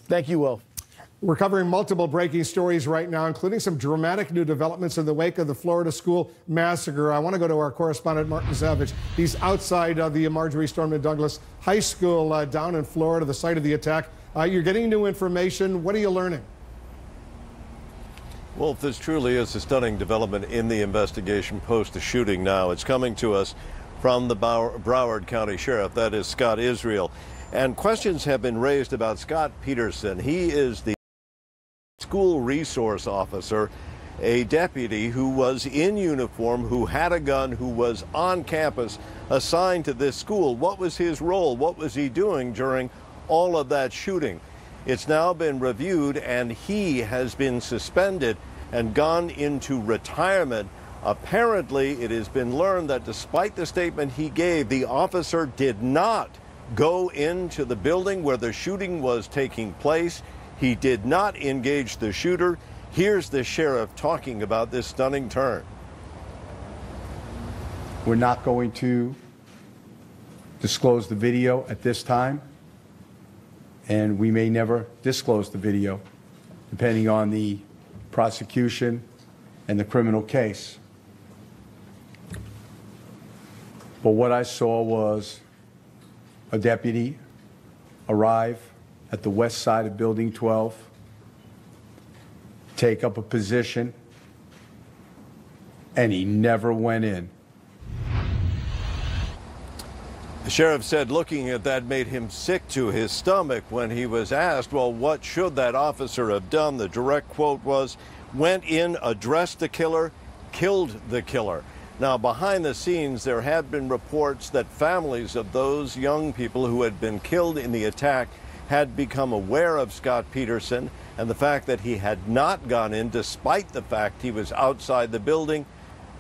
Thank you, Will. We're covering multiple breaking stories right now, including some dramatic new developments in the wake of the Florida school massacre. I want to go to our correspondent, Martin Savage. He's outside the Marjory Stoneman Douglas High School down in Florida, the site of the attack. You're getting new information. What are you learning? Well, this truly is a stunning development in the investigation post the shooting now. It's coming to us from the Broward County Sheriff, that is Scott Israel. And questions have been raised about Scott Peterson. He is the school resource officer, a deputy who was in uniform, who had a gun, who was on campus assigned to this school. What was his role? What was he doing during all of that shooting? It's now been reviewed, and he has been suspended and gone into retirement. Apparently, it has been learned that despite the statement he gave, the officer did not go into the building where the shooting was taking place. He did not engage the shooter. Here's the sheriff talking about this stunning turn. We're not going to disclose the video at this time, and we may never disclose the video, depending on the prosecution and the criminal case. But what I saw was a deputy arrive at the west side of Building 12, take up a position, and he never went in. The sheriff said looking at that made him sick to his stomach when he was asked, well, what should that officer have done? The direct quote was, went in, addressed the killer, killed the killer. Now, behind the scenes, there have been reports that families of those young people who had been killed in the attack had become aware of Scott Peterson and the fact that he had not gone in, despite the fact he was outside the building.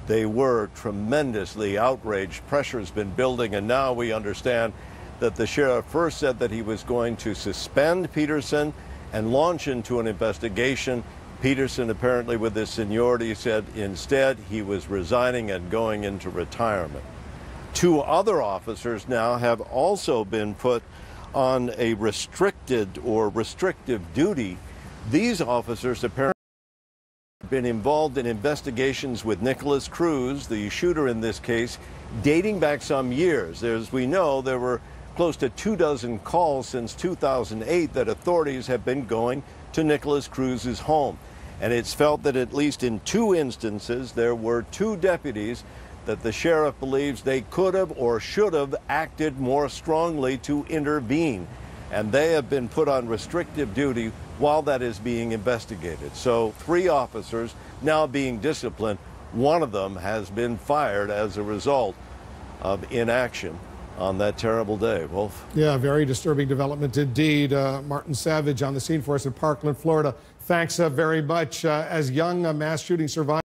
They were tremendously outraged. Pressure's been building, and now we understand that the sheriff first said that he was going to suspend Peterson and launch into an investigation. Peterson, apparently with his seniority, said instead he was resigning and going into retirement. Two other officers now have also been put on a restricted or restrictive duty. These officers apparently have been involved in investigations with Nikolas Cruz, the shooter in this case, dating back some years. As we know, there were close to 24 calls since 2008 that authorities have been going to Nikolas Cruz's home. And it's felt that at least in 2 instances, there were 2 deputies that the sheriff believes they could have or should have acted more strongly to intervene. And they have been put on restrictive duty while that is being investigated. So 3 officers now being disciplined. One of them has been fired as a result of inaction on that terrible day. Wolf? Yeah, very disturbing development indeed. Martin Savage on the scene for us in Parkland, Florida. Thanks very much. As young mass shooting survivors.